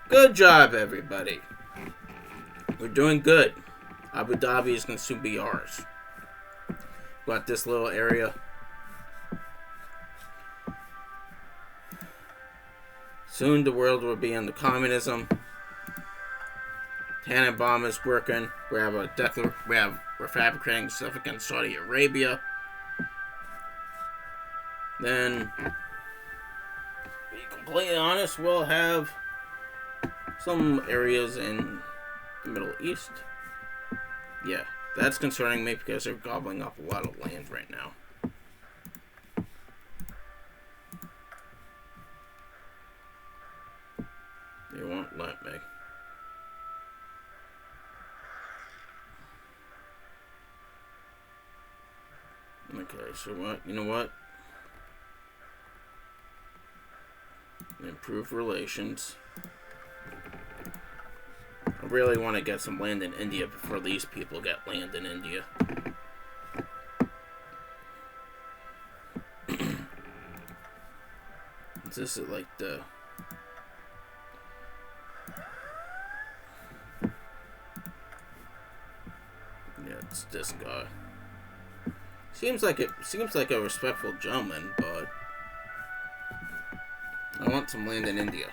Good job, everybody. We're doing good. Abu Dhabi is going to soon be ours. Got this little area. Soon the world will be under communism. Tannenbaum is working. We're fabricating stuff against Saudi Arabia. Then, to be completely honest, we'll have some areas in the Middle East. Yeah, that's concerning me because they're gobbling up a lot of land right now. They won't let me. Okay, so what? You know what? Improve relations. I really want to get some land in India before these people get land in India. This is like the... Yeah, it's this guy. Seems like a respectful gentleman, but I want some land in India.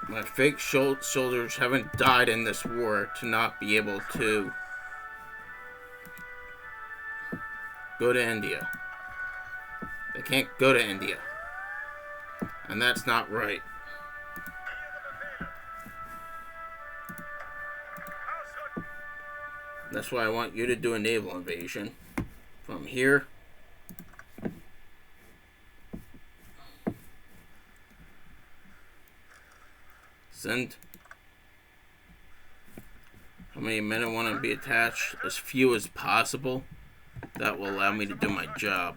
My fake soldiers haven't died in this war to not be able to go to India. They can't go to India. And that's not right. That's why I want you to do a naval invasion from here. Send. How many men I want to be attached? As few as possible. That will allow me to do my job.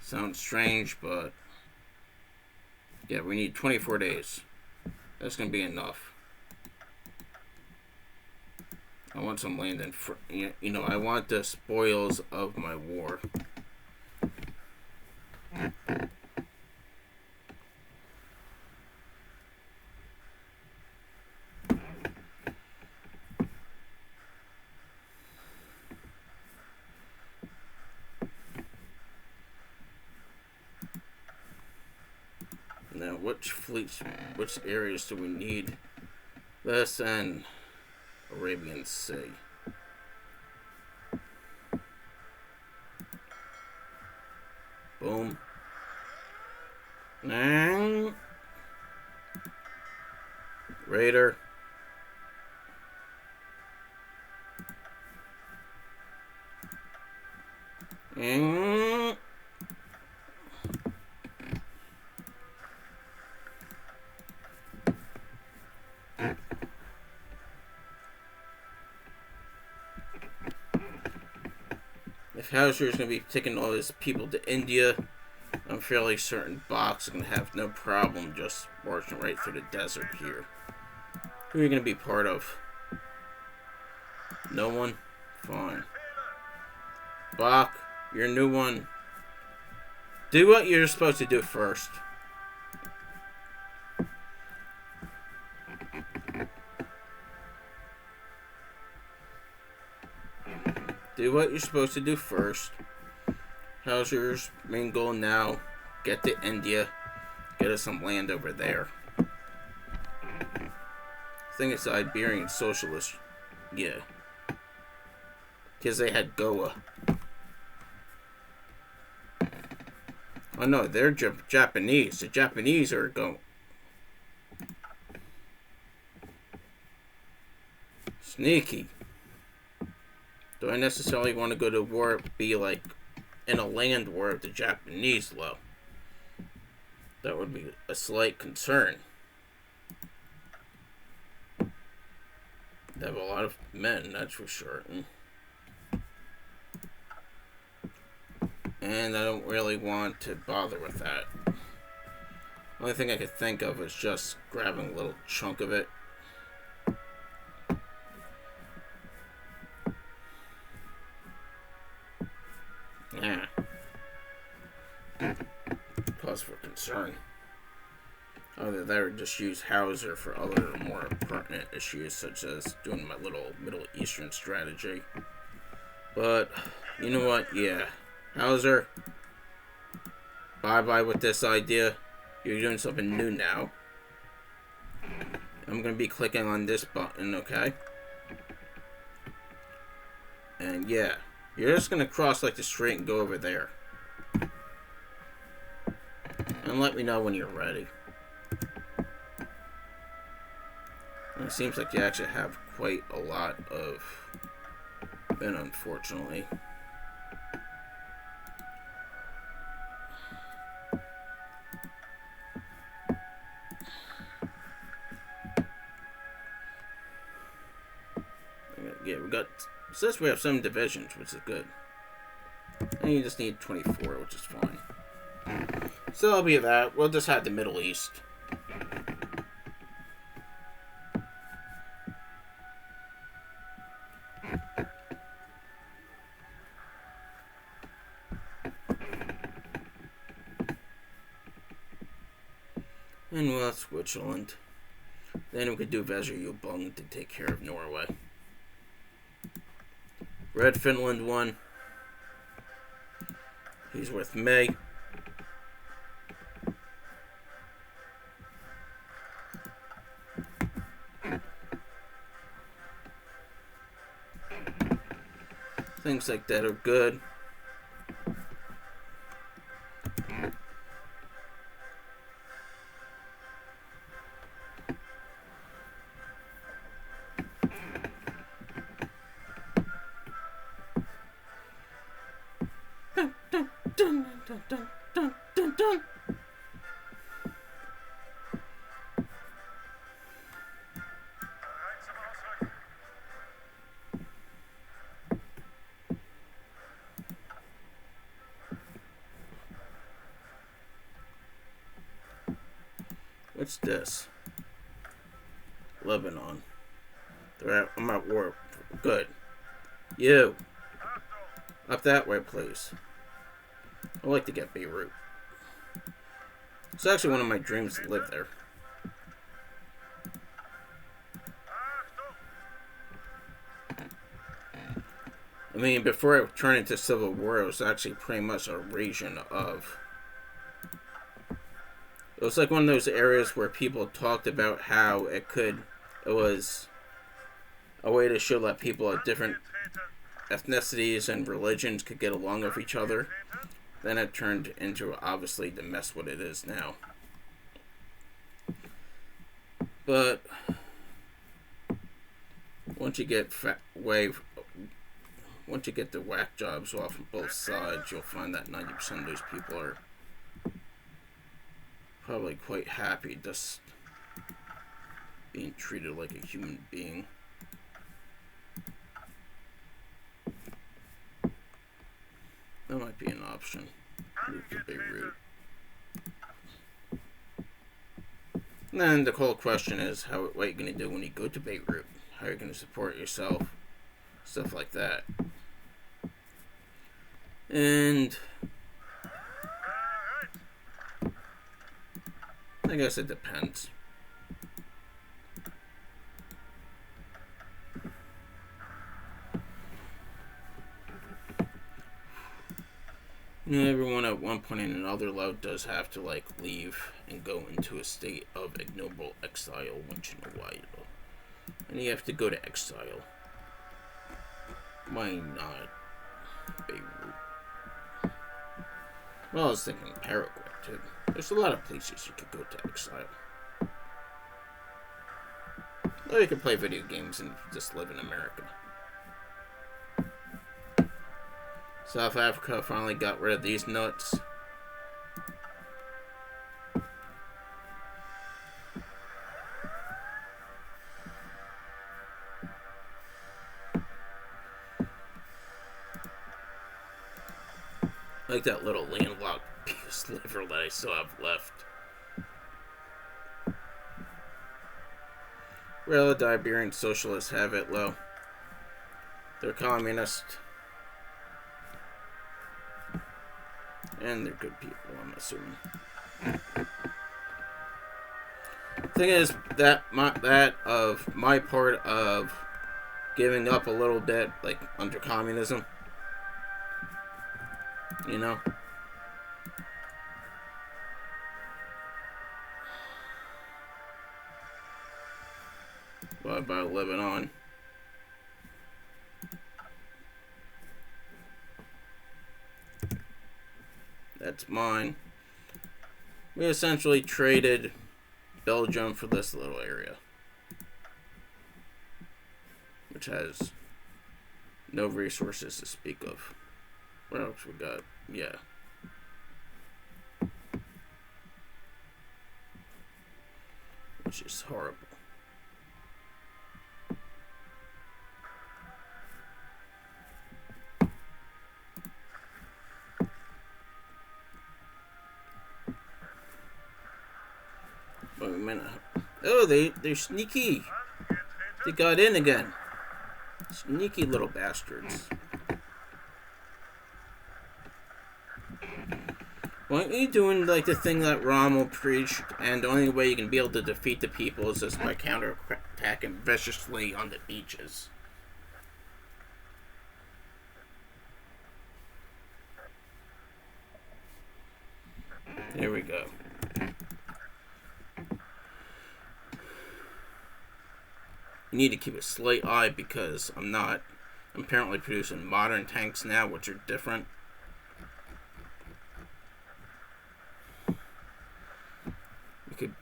Sounds strange, but yeah, we need 24 days. That's going to be enough. I want some land in I want the spoils of my war. Now, which areas do we need? This and Arabian Sea. Boom. And Raider. And if Hauser is going to be taking all his people to India, I'm fairly certain Bach's going to have no problem just marching right through the desert here. Who are you going to be part of? No one? Fine. Bach, you're a new one. Do what you're supposed to do first. Do what you're supposed to do first. Hauser's main goal now, get to India, get us some land over there. I think it's the Iberian Socialists. Yeah. Because they had Goa. Oh no, they're Japanese. The Japanese are going. Sneaky. Do I necessarily want to go to war, be like in a land war of the Japanese, though? That would be a slight concern. They have a lot of men, that's for sure. And I don't really want to bother with that. Only thing I could think of is just grabbing a little chunk of it. Yeah. Cause for concern. Either that or just use Hauser for other more pertinent issues, such as doing my little Middle Eastern strategy. But, you know what? Yeah. Hauser, bye-bye with this idea. You're doing something new now. I'm going to be clicking on this button, okay? And yeah, you're just going to cross like the street and go over there. And let me know when you're ready. And it seems like you actually have quite a lot of men, unfortunately. Yeah, we got. Says we have 7 divisions, which is good. And you just need 24, which is fine. So that'll be that. We'll just have the Middle East. And we'll have Switzerland. Then we could do Vezer to take care of Norway. Red Finland won. He's with May. Things like that are good. Dun, dun, dun, dun, dun, dun. What's this? Lebanon. I'm at war. Good. You. Up that way, please. I'd like to get Beirut. It's actually one of my dreams to live there. I mean, before it turned into civil war, it was actually pretty much a region of... It was like one of those areas where people talked about how it was a way to show that people of different ethnicities and religions could get along with each other. Then it turned into, obviously, the mess what it is now. But once you get the whack jobs off on both sides, you'll find that 90% of those people are probably quite happy just being treated like a human being. That might be an option. Move to Beirut. And then the whole question is, what are you going to do when you go to Beirut? How are you going to support yourself? Stuff like that. And I guess it depends. You know, everyone at one point in another life does have to, like, leave and go into a state of ignoble exile once in a while. And you have to go to exile. Why not Beirut? Well, I was thinking Paraguay, too. There's a lot of places you could go to exile. Or you could play video games and just live in America. South Africa finally got rid of these nuts. Like that little landlocked sliver that I still have left. Well, the Iberian socialists have it low. They're communist. And they're good people, I'm assuming. Thing is, my part of giving up a little bit, like, under communism, you know? What about living on? That's mine. We essentially traded Belgium for this little area, which has no resources to speak of. What else we got? Yeah. Which is horrible. Wait a minute. Oh, they're sneaky. They got in again. Sneaky little bastards. Why aren't you doing like the thing that Rommel preached, and the only way you can be able to defeat the people is just by counterattacking viciously on the beaches? There we go. You need to keep a slight eye because I'm apparently producing modern tanks now, which are different. We could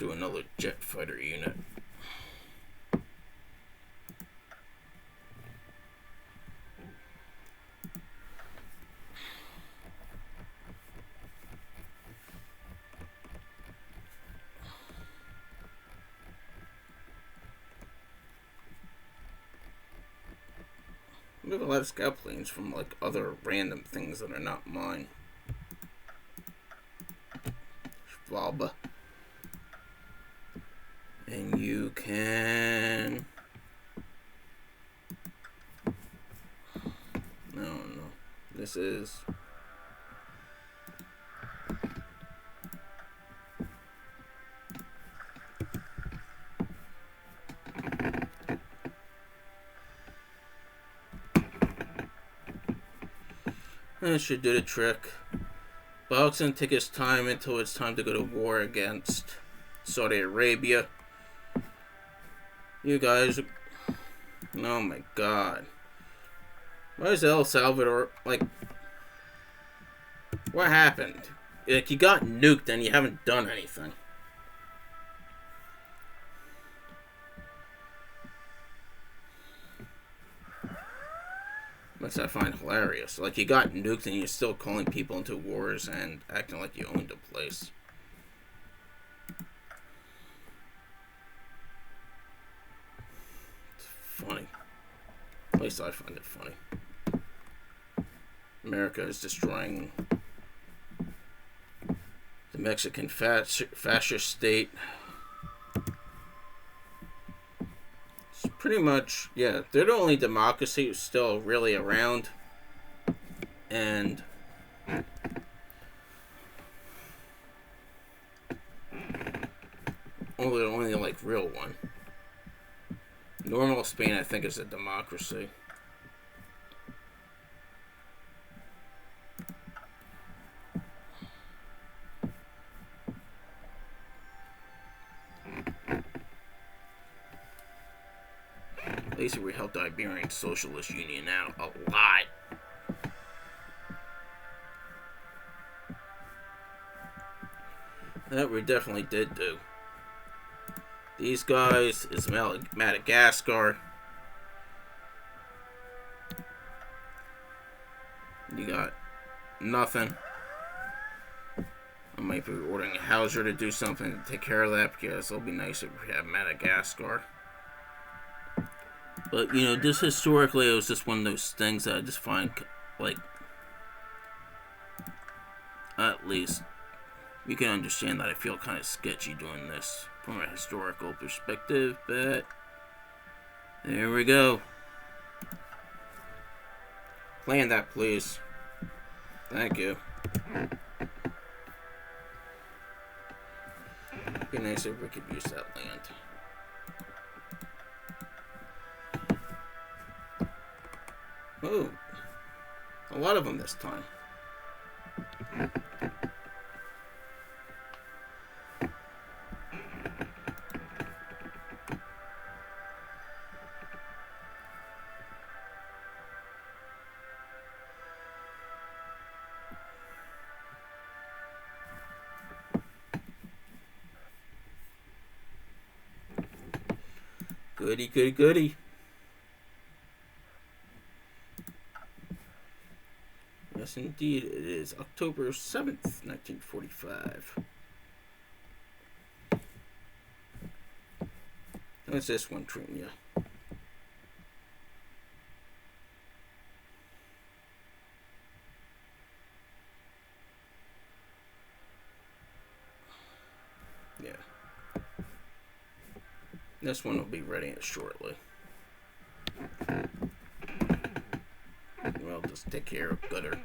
do another jet fighter unit. We have a lot of scout planes from like other random things that are not mine. Schwalbe. And you can... No. This is... That should do the trick. Bog's gonna take his time until it's time to go to war against Saudi Arabia. You guys... Oh my god. Why is El Salvador... Like... What happened? Like, you got nuked and you haven't done anything. Which I find hilarious. Like, you got nuked and you're still calling people into wars and acting like you owned a place. It's funny. At least I find it funny. America is destroying the Mexican fascist state. Pretty much, yeah, they're the only democracy who's still really around, and only like real one. Normal Spain, I think, is a democracy. At least we helped the Iberian Socialist Union out a lot. That we definitely did do. These guys is Madagascar. You got nothing. I might be ordering a Hauser to do something to take care of that because it'll be nice if we have Madagascar. But, you know, this historically, it was just one of those things that I just find, like, At least you can understand that I feel kind of sketchy doing this from a historical perspective, but there we go. Land that, please. Thank you. It'd be nice if we could use that land. Oh, a lot of them this time. Goody, goody, goody. Yes, indeed, it is October 7th, 1945. How's this one treating you? Yeah. This one will be ready shortly. Well, just take care of gutter.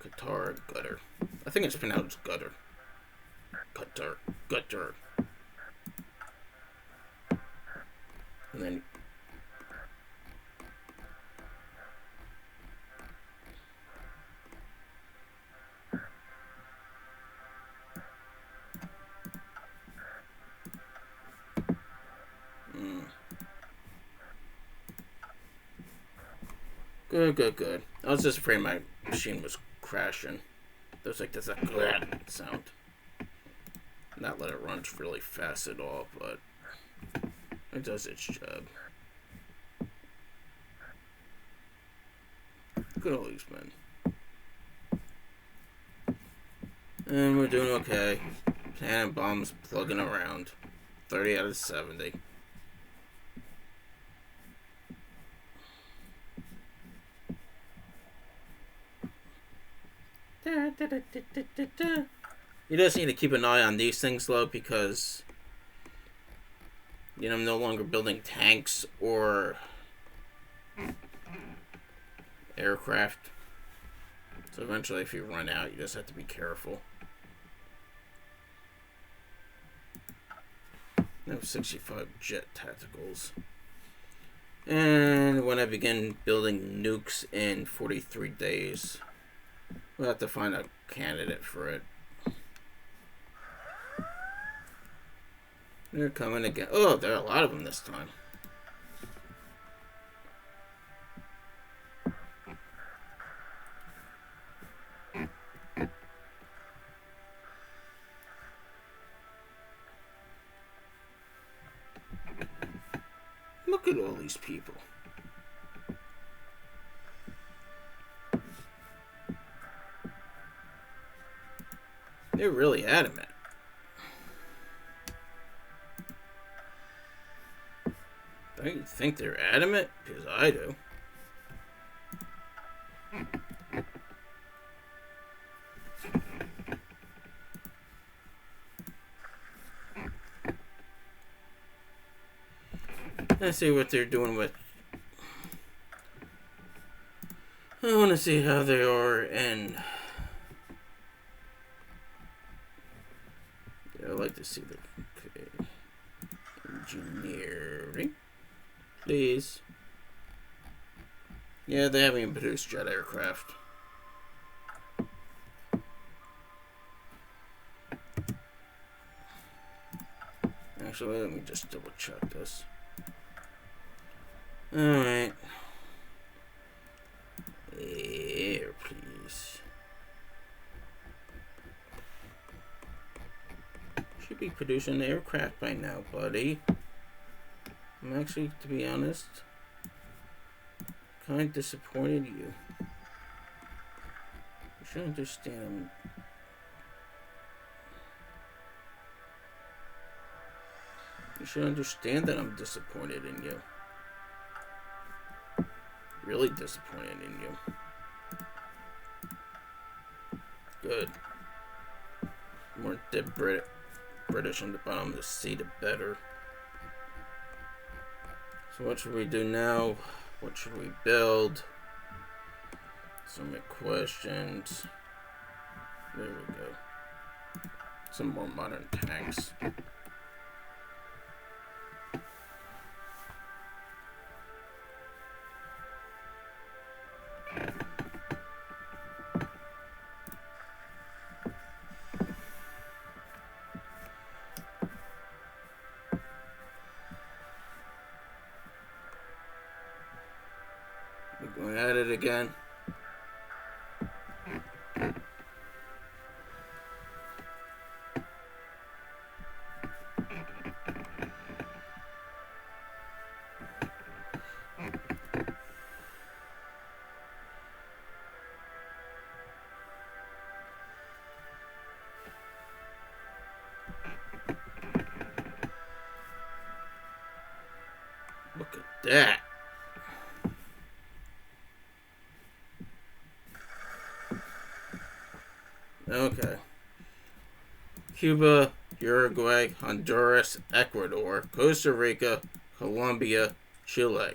Qatar gutter. I think it's pronounced gutter. Qatar gutter. And then Good. I was just afraid my machine was crashing. There's like this glad sound. Not let it run really fast at all, but it does its job. Look at all these men. And we're doing okay. Cannon bombs plugging around. 30 out of 70. You just need to keep an eye on these things, though, because I'm no longer building tanks or aircraft. So eventually, if you run out, you just have to be careful. I have 65 jet tacticals. And when I begin building nukes in 43 days, we'll have to find a candidate for it. They're coming again. Oh, there are a lot of them this time. Look at all these people. They're really adamant. Don't you think they're adamant? Because I do. Let's see what they're doing with. I want to see how they are, and I'd like to see the engineering, please. Yeah, they haven't even produced jet aircraft. Actually, let me just double check this. Alright. Air, please. Should be producing aircraft by now, buddy. I'm actually, to be honest, kind of disappointed in you. You should understand. You should understand that I'm disappointed in you. Really disappointed in you. Good. More dead British on the bottom of the sea, the better. So what should we do now? What should we build? Some questions. There we go. Some more modern tanks. We're going at it again. Look at that. Okay. Cuba, Uruguay, Honduras, Ecuador, Costa Rica, Colombia, Chile.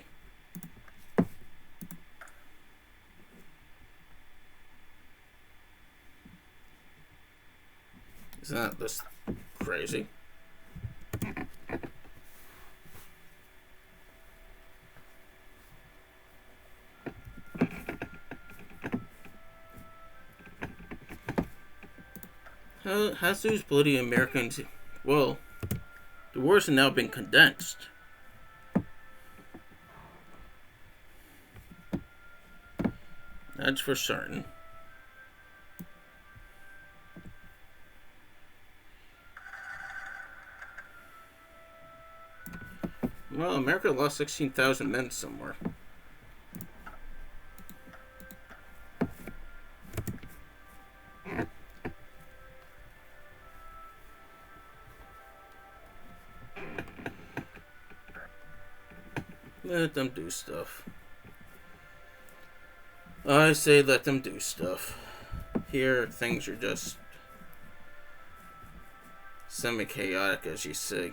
Isn't that just crazy? How's those bloody Americans? Well, the wars have now been condensed. That's for certain. Well, America lost 16,000 men somewhere. Let them do stuff. I say let them do stuff. Here, things are just semi-chaotic, as you say.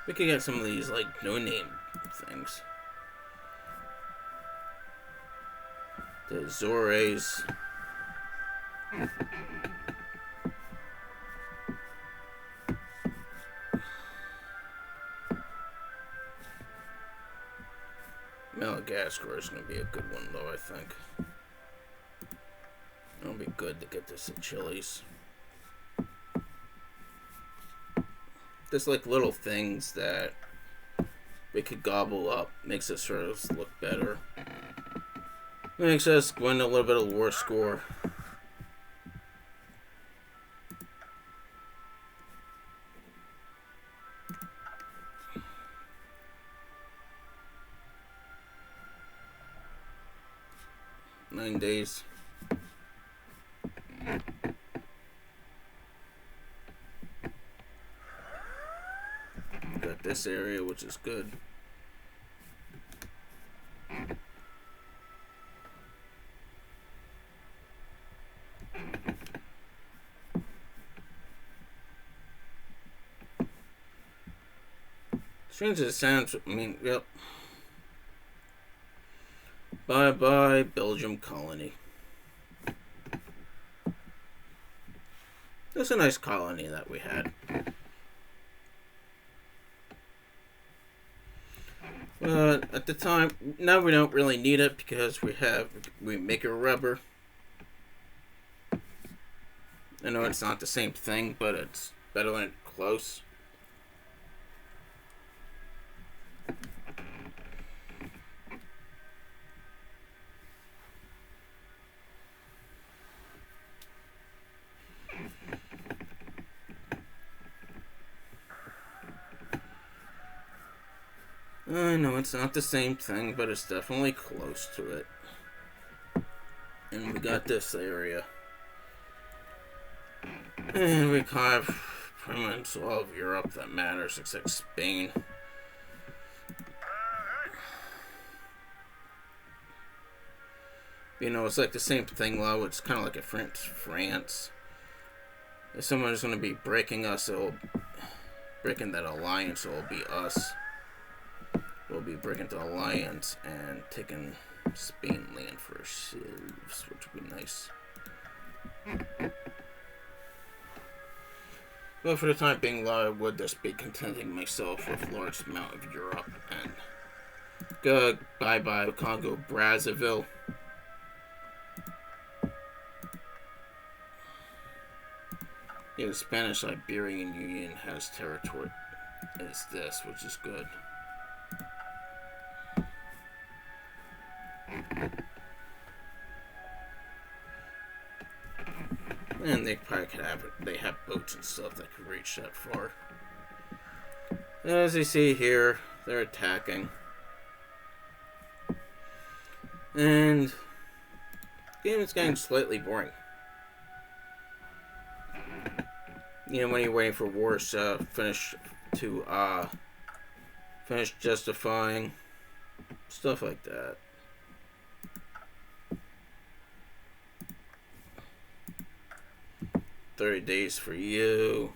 We could get some of these, like, no-name things. The Azores. Madagascar is going to be a good one, though, I think. It'll be good to get this at Chile's. Just like little things that we could gobble up. Makes us sort of look better. Makes us win a little bit of war score. Nine days. Got this area, which is good. Strange as it sounds, I mean, yep. Bye-bye, Belgium colony. That's a nice colony that we had. But at the time, now we don't really need it because we make a rubber. I know it's not the same thing, but it's better than close. I know it's not the same thing, but it's definitely close to it. And we got this area. And we kind of pretty much all of Europe that matters except Spain. You know, it's like the same thing, though. It's kind of like a France. If someone is going to be breaking that alliance, it'll be us. We'll be breaking the alliance and taking Spain land for ourselves, which would be nice. But for the time being, I would just be contenting myself with a large amount of Europe and bye Congo Brazzaville. Yeah, the Spanish Iberian Union has territory as this, which is good. And they probably could they have boats and stuff that could reach that far. As you see here, they're attacking. And the game is getting slightly boring. You know, when you're waiting for wars to finish justifying, stuff like that. "30 days for you."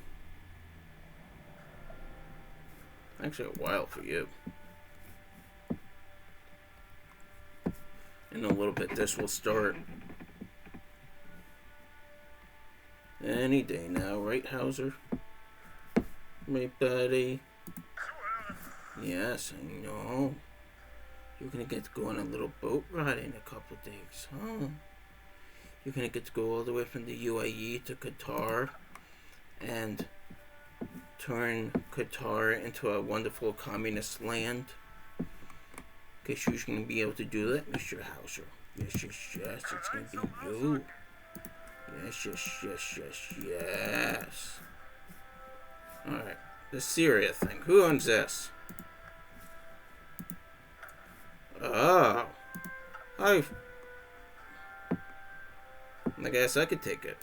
Actually, a while for you. In a little bit, this will start. Any day now, right, Hauser? Right, buddy? Yes, I know. You're gonna get to go on a little boat ride in a couple of days, huh? You're gonna get to go all the way from the UAE to Qatar and turn Qatar into a wonderful communist land. Guess you're gonna be able to do that, Mr. Hauser. Yes, it's gonna be you. Yes. Alright, the Syria thing. Who owns this? Oh. I guess I could take it.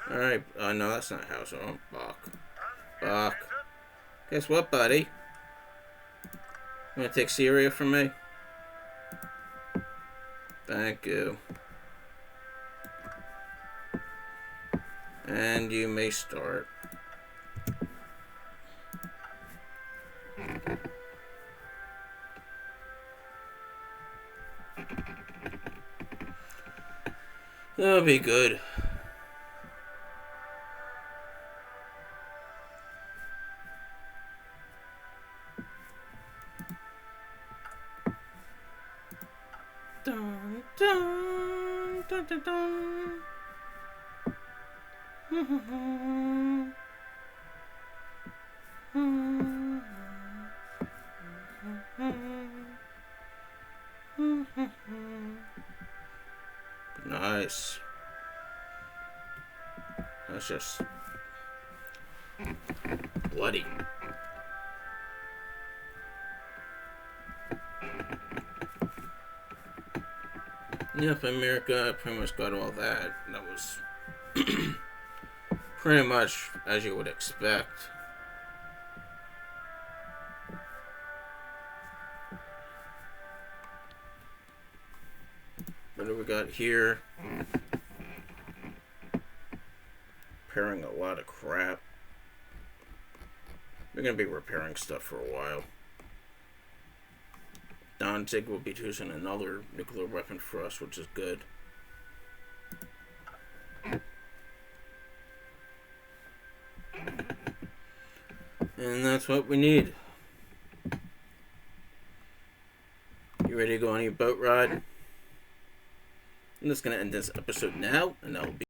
Alright, no, that's not House. Oh, Bach. Guess what, buddy? You wanna take Syria from me? Thank you. And you may start. That'll be good. Dun, dun, dun, dun, dun. Nice. That's just bloody. Yep, America pretty much got all that. That was pretty much as you would expect. What do we got here? Repairing a lot of crap. We're gonna be repairing stuff for a while. Danzig will be choosing another nuclear weapon for us, which is good. And that's what we need. You ready to go on your boat ride? I'm just gonna end this episode now, and that'll be